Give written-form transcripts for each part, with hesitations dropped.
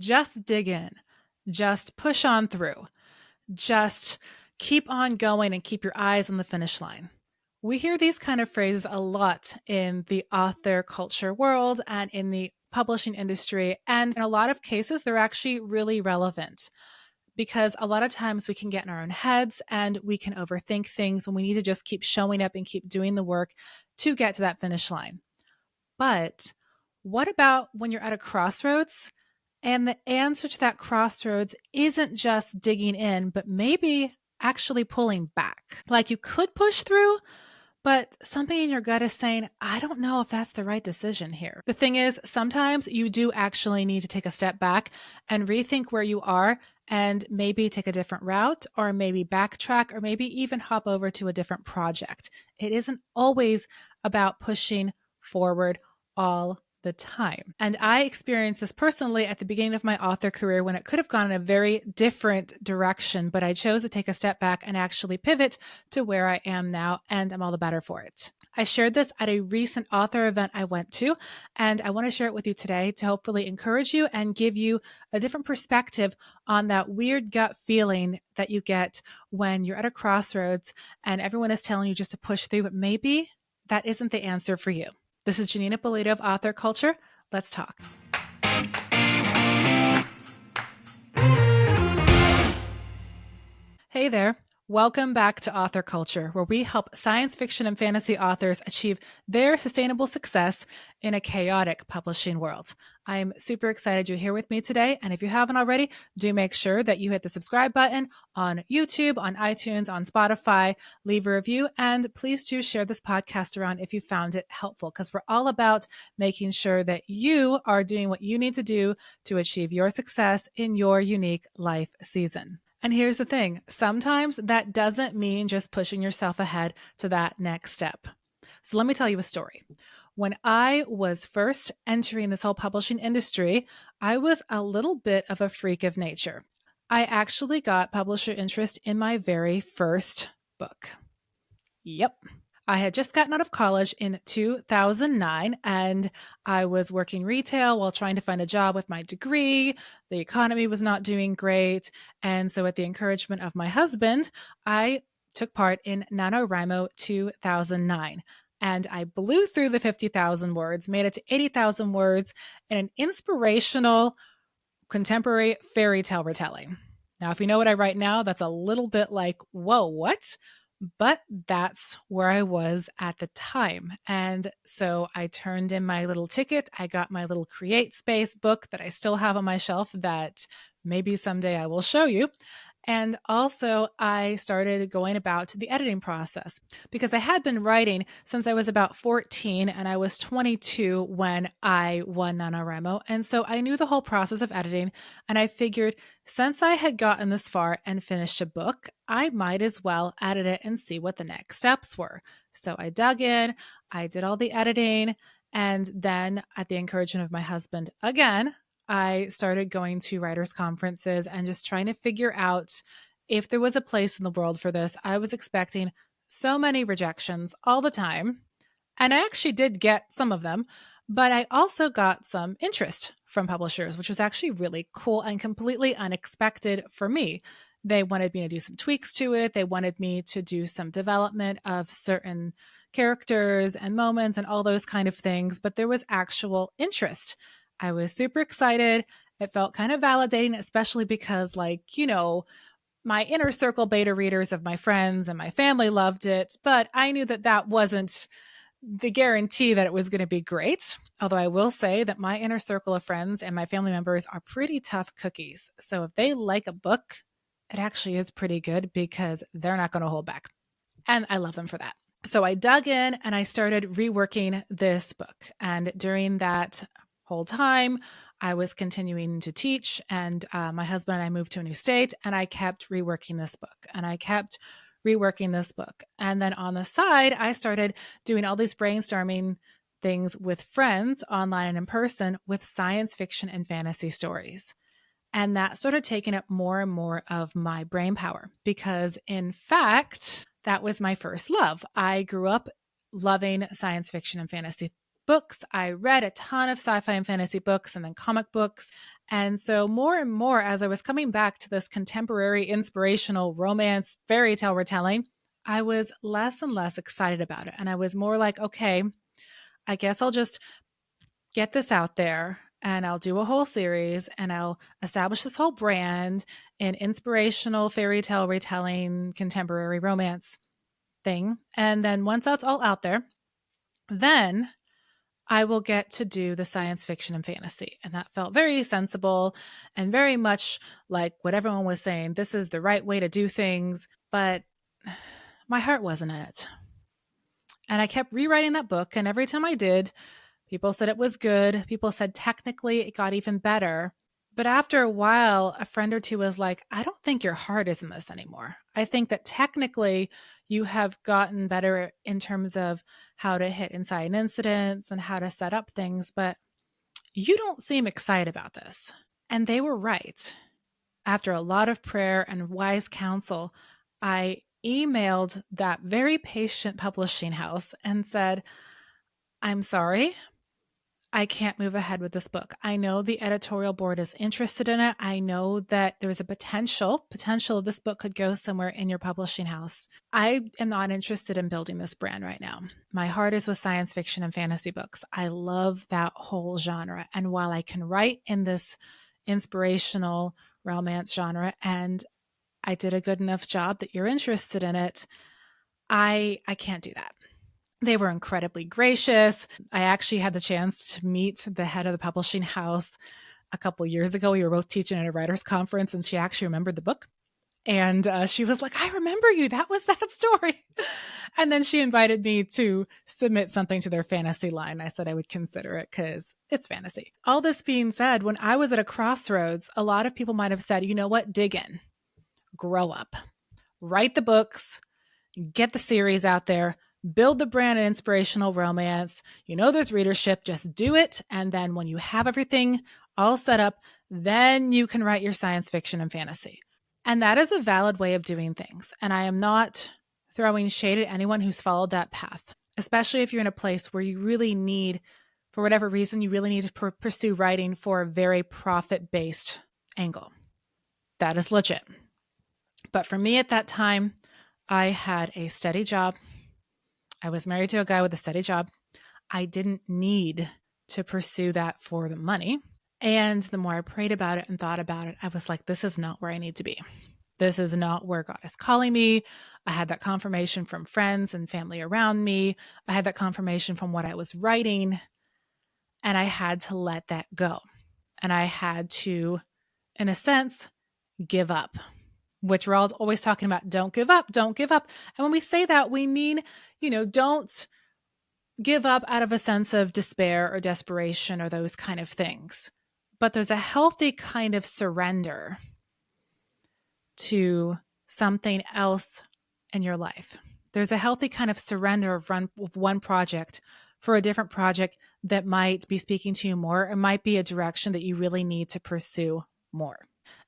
Just dig in, just push on through, just keep on going and keep your eyes on the finish line. We hear these kind of phrases a lot in the author culture world and in the publishing industry. And in a lot of cases, they're actually really relevant because a lot of times we can get in our own heads and we can overthink things when we need to just keep showing up and keep doing the work to get to that finish line. But what about when you're at a crossroads and the answer to that crossroads isn't just digging in, but maybe actually pulling back? Like you could push through, but something in your gut is saying, I don't know if that's the right decision here. The thing is, sometimes you do actually need to take a step back and rethink where you are and maybe take a different route or maybe backtrack or maybe even hop over to a different project. It isn't always about pushing forward all the time. And I experienced this personally at the beginning of my author career when it could have gone in a very different direction, but I chose to take a step back and actually pivot to where I am now, and I'm all the better for it. I shared this at a recent author event I went to, and I want to share it with you today to hopefully encourage you and give you a different perspective on that weird gut feeling that you get when you're at a crossroads and everyone is telling you just to push through, but maybe that isn't the answer for you. This is Janeen Ippolito of Author Culture. Let's talk. Hey there. Welcome back to Author Culture, where we help science fiction and fantasy authors achieve their sustainable success in a chaotic publishing world. I'm super excited you're here with me today. And if you haven't already, do make sure that you hit the subscribe button on YouTube, on iTunes, on Spotify, leave a review, and please do share this podcast around if you found it helpful, because we're all about making sure that you are doing what you need to do to achieve your success in your unique life season. And here's the thing, sometimes that doesn't mean just pushing yourself ahead to that next step. So let me tell you a story. When I was first entering this whole publishing industry, I was a little bit of a freak of nature. I actually got publisher interest in my very first book. Yep. I had just gotten out of college in 2009 and I was working retail while trying to find a job with my degree. The economy was not doing great. And so at the encouragement of my husband, I took part in NaNoWriMo 2009. And I blew through the 50,000 words, made it to 80,000 words in an inspirational contemporary fairy tale retelling. Now, if you know what I write now, that's a little bit like, whoa, what? But that's where I was at the time. And so I turned in my little ticket. I got my little Create Space book that I still have on my shelf that maybe someday I will show you. And also I started going about the editing process because I had been writing since I was about 14 and I was 22 when I won NaNoWriMo. And so I knew the whole process of editing. And I figured since I had gotten this far and finished a book, I might as well edit it and see what the next steps were. So I dug in, I did all the editing. And then at the encouragement of my husband again, I started going to writers' conferences and just trying to figure out if there was a place in the world for this. I was expecting so many rejections all the time. And I actually did get some of them, but I also got some interest from publishers, which was actually really cool and completely unexpected for me. They wanted me to do some tweaks to it. They wanted me to do some development of certain characters and moments and all those kind of things, but there was actual interest. I was super excited. It felt kind of validating, especially because, my inner circle beta readers of my friends and my family loved it, but I knew that that wasn't the guarantee that it was going to be great. Although I will say that my inner circle of friends and my family members are pretty tough cookies. So if they like a book, it actually is pretty good because they're not going to hold back. And I love them for that. So I dug in and I started reworking this book. And during that whole time, I was continuing to teach, and my husband and I moved to a new state, and I kept reworking this book, and I kept reworking this book. And then on the side, I started doing all these brainstorming things with friends online and in person with science fiction and fantasy stories. And that started taking up more and more of my brain power because, in fact, that was my first love. I grew up loving science fiction and fantasy books. I read a ton of sci-fi and fantasy books and then comic books. And so more and more, as I was coming back to this contemporary inspirational romance fairy tale retelling, I was less and less excited about it. And I was more like, okay, I guess I'll just get this out there and I'll do a whole series and I'll establish this whole brand in inspirational fairy tale retelling, contemporary romance thing. And then once that's all out there, then I will get to do the science fiction and fantasy. And that felt very sensible and very much like what everyone was saying. This is the right way to do things. But my heart wasn't in it. And I kept rewriting that book. And every time I did, people said it was good. People said technically it got even better. But after a while, a friend or two was like, I don't think your heart is in this anymore. I think that technically you have gotten better in terms of how to hit inside incidents and how to set up things, but you don't seem excited about this. And they were right. After a lot of prayer and wise counsel, I emailed that very patient publishing house and said, I'm sorry, I can't move ahead with this book. I know the editorial board is interested in it. I know that there's a potential this book could go somewhere in your publishing house. I am not interested in building this brand right now. My heart is with science fiction and fantasy books. I love that whole genre. And while I can write in this inspirational romance genre and I did a good enough job that you're interested in it, I can't do that. They were incredibly gracious. I actually had the chance to meet the head of the publishing house a couple of years ago. We were both teaching at a writer's conference, and she actually remembered the book. And she was like, I remember you. That was that story. And then she invited me to submit something to their fantasy line. I said I would consider it because it's fantasy. All this being said, when I was at a crossroads, a lot of people might have said, you know what, dig in, grow up, write the books, get the series out there, build the brand and inspirational romance. You know there's readership, just do it. And then when you have everything all set up, then you can write your science fiction and fantasy. And that is a valid way of doing things. And I am not throwing shade at anyone who's followed that path, especially if you're in a place where you really need, for whatever reason, you really need to pursue writing for a very profit-based angle. That is legit. But for me at that time, I had a steady job. I was married to a guy with a steady job. I didn't need to pursue that for the money. And the more I prayed about it and thought about it, I was like, this is not where I need to be. This is not where God is calling me. I had that confirmation from friends and family around me. I had that confirmation from what I was writing. And I had to let that go. And I had to, in a sense, give up, which we're always talking about. Don't give up. Don't give up. And when we say that, we mean, don't give up out of a sense of despair or desperation or those kind of things. But there's a healthy kind of surrender to something else in your life. There's a healthy kind of surrender of one project for a different project that might be speaking to you more. It might be a direction that you really need to pursue more.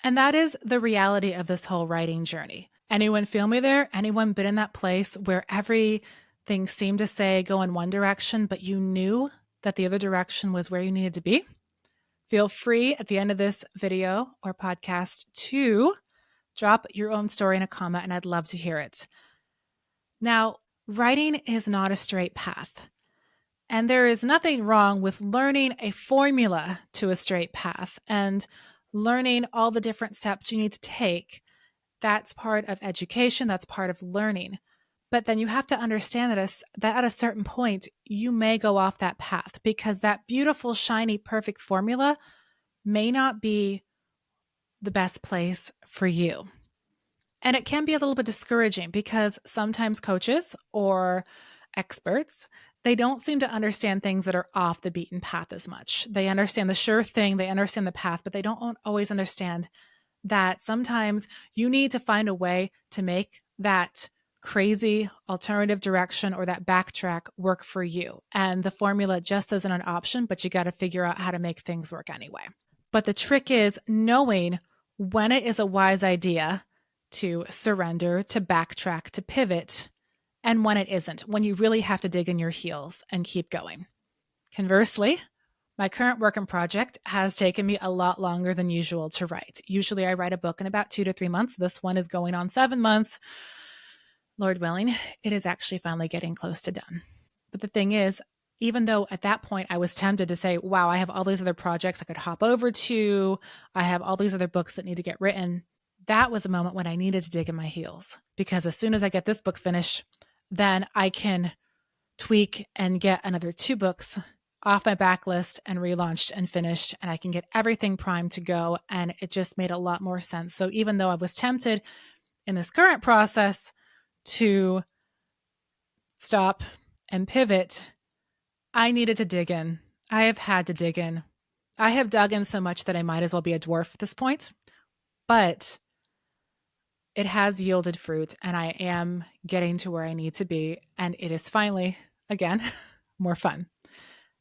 And that is the reality of this whole writing journey. Anyone feel me there? Anyone been in that place where everything seemed to say go in one direction, but you knew that the other direction was where you needed to be? Feel free at the end of this video or podcast to drop your own story in a comment, and I'd love to hear it. Now, writing is not a straight path. And there is nothing wrong with learning a formula to a straight path and learning all the different steps you need to take. That's part of education. That's part of learning. But then you have to understand that at a certain point, you may go off that path because that beautiful, shiny, perfect formula may not be the best place for you. And it can be a little bit discouraging because sometimes coaches or experts, they don't seem to understand things that are off the beaten path as much. They understand the sure thing, they understand the path, but they don't always understand that sometimes you need to find a way to make that crazy alternative direction or that backtrack work for you. And the formula just isn't an option, but you got to figure out how to make things work anyway. But the trick is knowing when it is a wise idea to surrender, to backtrack, to pivot, and when it isn't, when you really have to dig in your heels and keep going. Conversely, my current work and project has taken me a lot longer than usual to write. Usually I write a book in about 2 to 3 months. This one is going on 7 months. Lord willing, it is actually finally getting close to done. But the thing is, even though at that point I was tempted to say, wow, I have all these other projects I could hop over to, I have all these other books that need to get written, that was a moment when I needed to dig in my heels. Because as soon as I get this book finished, then I can tweak and get another 2 books off my backlist and relaunched and finished, and I can get everything primed to go. And it just made a lot more sense. So even though I was tempted in this current process to stop and pivot, I needed to dig in. I have had to dig in. I have dug in so much that I might as well be a dwarf at this point, but it has yielded fruit and I am getting to where I need to be. And it is finally, again, more fun.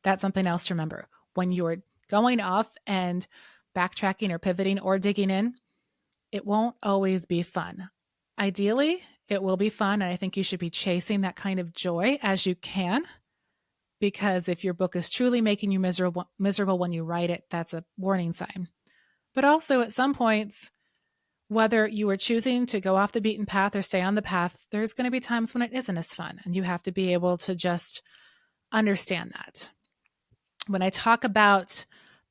That's something else to remember. When you're going off and backtracking or pivoting or digging in, it won't always be fun. Ideally, it will be fun. And I think you should be chasing that kind of joy as you can. Because if your book is truly making you miserable when you write it, that's a warning sign. But also at some points, whether you are choosing to go off the beaten path or stay on the path, there's going to be times when it isn't as fun. And you have to be able to just understand that. When I talk about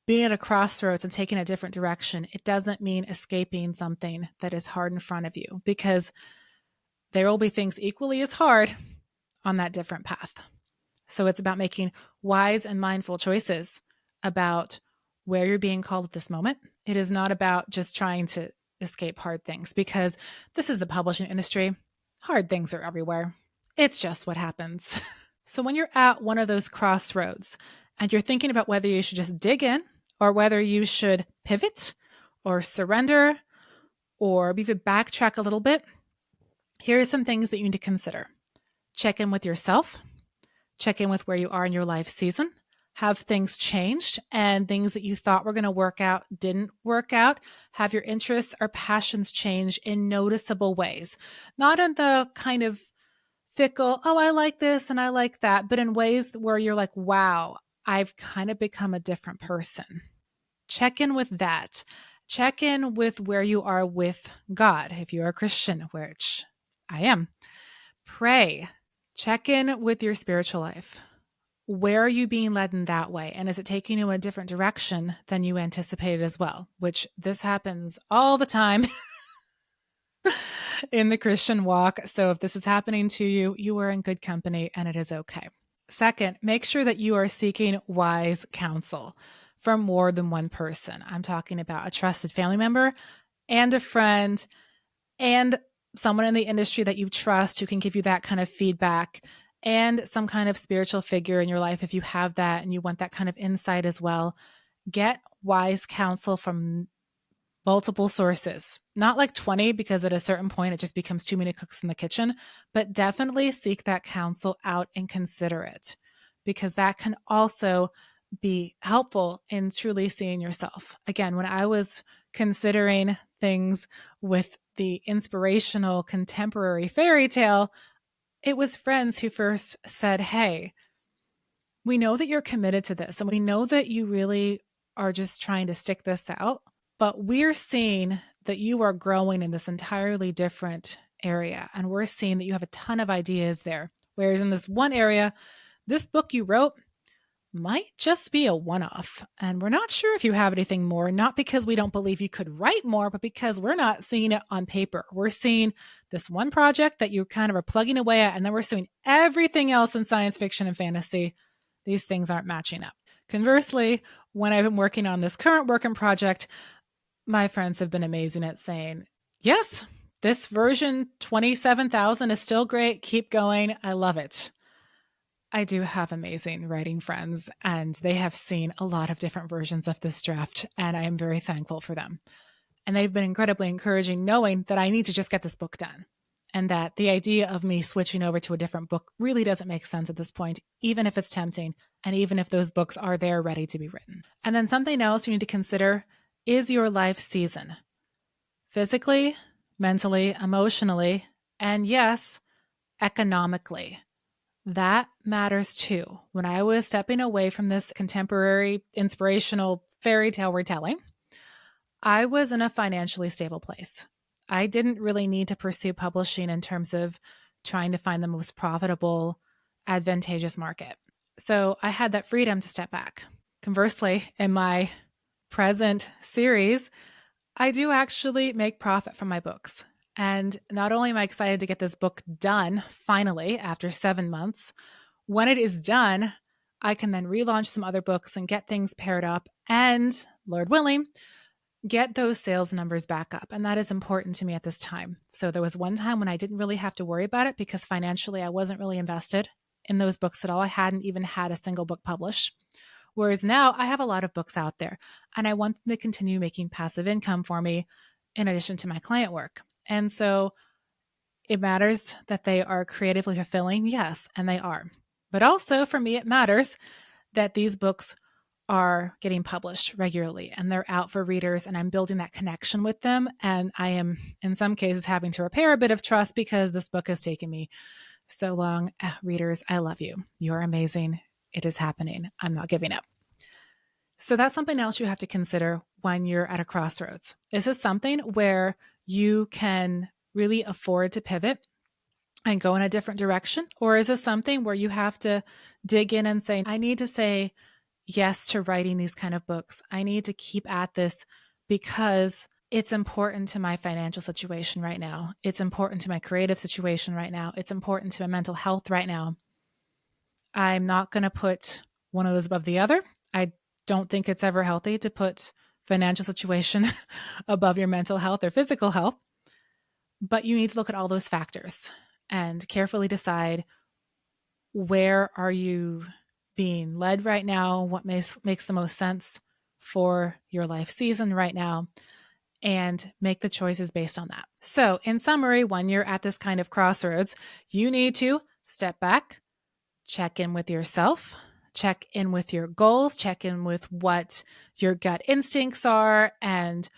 being at a crossroads and taking a different direction, it doesn't mean escaping something that is hard in front of you, because there will be things equally as hard on that different path. So it's about making wise and mindful choices about where you're being called at this moment. It is not about just trying to escape hard things, because this is the publishing industry. Hard things are everywhere. It's just what happens. So when you're at one of those crossroads and you're thinking about whether you should just dig in or whether you should pivot or surrender or even backtrack a little bit, here are some things that you need to consider. Check in with yourself. Check in with where you are in your life season. Have things changed and things that you thought were going to work out didn't work out? Have your interests or passions change in noticeable ways? Not in the kind of fickle, oh, I like this and I like that, but in ways where you're like, wow, I've kind of become a different person. Check in with that. Check in with where you are with God. If you're a Christian, which I am, pray. Check in with your spiritual life. Where are you being led in that way? And is it taking you in a different direction than you anticipated as well? Which this happens all the time in the Christian walk. So if this is happening to you, you are in good company and it is okay. Second, make sure that you are seeking wise counsel from more than one person. I'm talking about a trusted family member and a friend and someone in the industry that you trust who can give you that kind of feedback, and some kind of spiritual figure in your life if you have that and you want that kind of insight as well. Get wise counsel from multiple sources, not like 20, because at a certain point it just becomes too many cooks in the kitchen, but definitely seek that counsel out and consider it, because that can also be helpful in truly seeing yourself. Again, when I was considering things with the inspirational contemporary fairy tale, it was friends who first said, hey, we know that you're committed to this and we know that you really are just trying to stick this out, but we're seeing that you are growing in this entirely different area. And we're seeing that you have a ton of ideas there. Whereas in this one area, this book you wrote might just be a one-off. And we're not sure if you have anything more, not because we don't believe you could write more, but because we're not seeing it on paper. We're seeing this one project that you kind of are plugging away at, and then we're seeing everything else in science fiction and fantasy. These things aren't matching up. Conversely, when I've been working on this current work and project, my friends have been amazing at saying, yes, this version 27,000 is still great. Keep going. I love it. I do have amazing writing friends, and they have seen a lot of different versions of this draft, and I am very thankful for them. And they've been incredibly encouraging, knowing that I need to just get this book done, and that the idea of me switching over to a different book really doesn't make sense at this point, even if it's tempting, and even if those books are there ready to be written. And then something else you need to consider is your life season. Physically, mentally, emotionally, and yes, economically. That matters too. When I was stepping away from this contemporary, inspirational fairy tale retelling, I was in a financially stable place. I didn't really need to pursue publishing in terms of trying to find the most profitable, advantageous market. So I had that freedom to step back. Conversely, in my present series, I do actually make profit from my books. And not only am I excited to get this book done finally after 7 months, when it is done, I can then relaunch some other books and get things paired up and, Lord willing, get those sales numbers back up. And that is important to me at this time. So there was one time when I didn't really have to worry about it because financially I wasn't really invested in those books at all. I hadn't even had a single book published. Whereas now I have a lot of books out there and I want them to continue making passive income for me in addition to my client work. And so it matters that they are creatively fulfilling. Yes, and they are. But also for me, it matters that these books are getting published regularly and they're out for readers and I'm building that connection with them. And I am, in some cases, having to repair a bit of trust because this book has taken me so long. Readers, I love you. You're amazing. It is happening. I'm not giving up. So that's something else you have to consider when you're at a crossroads. Is this something where you can really afford to pivot and go in a different direction? Or is this something where you have to dig in and say, I need to say yes to writing these kind of books. I need to keep at this because it's important to my financial situation right now. It's important to my creative situation right now. It's important to my mental health right now. I'm not going to put one of those above the other. I don't think it's ever healthy to put financial situation above your mental health or physical health. But you need to look at all those factors and carefully decide, where are you being led right now? What makes the most sense for your life season right now? And make the choices based on that. So in summary, when you're at this kind of crossroads, you need to step back, check in with yourself, check in with your goals, check in with what your gut instincts are and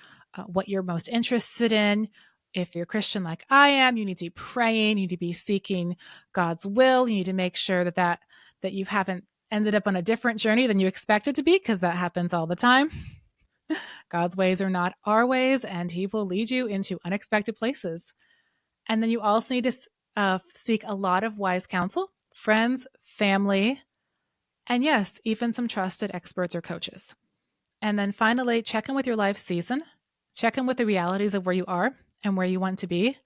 what you're most interested in. If you're Christian like I am, you need to be praying, you need to be seeking God's will. You need to make sure that you haven't ended up on a different journey than you expected to be, because that happens all the time. God's ways are not our ways, and he will lead you into unexpected places. And then you also need to seek a lot of wise counsel, friends, family, and yes, even some trusted experts or coaches. And then finally, check in with your life season, check in with the realities of where you are and where you want to be,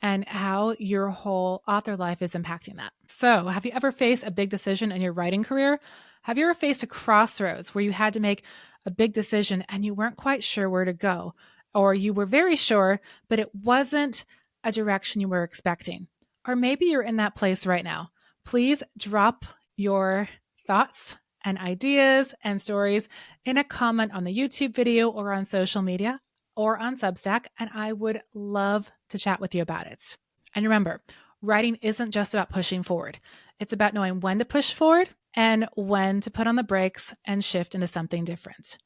and how your whole author life is impacting that. So, have you ever faced a big decision in your writing career? Have you ever faced a crossroads where you had to make a big decision and you weren't quite sure where to go? Or you were very sure, but it wasn't a direction you were expecting? Or maybe you're in that place right now. Please drop your thoughts and ideas and stories in a comment on the YouTube video or on social media or on Substack, and I would love to chat with you about it. And remember, writing isn't just about pushing forward. It's about knowing when to push forward and when to put on the brakes and shift into something different.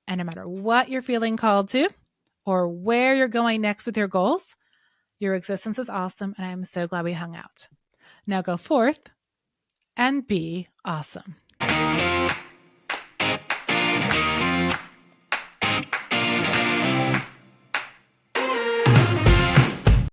And no matter what you're feeling called to or where you're going next with your goals, your existence is awesome, and I am so glad we hung out. Now go forth and be awesome.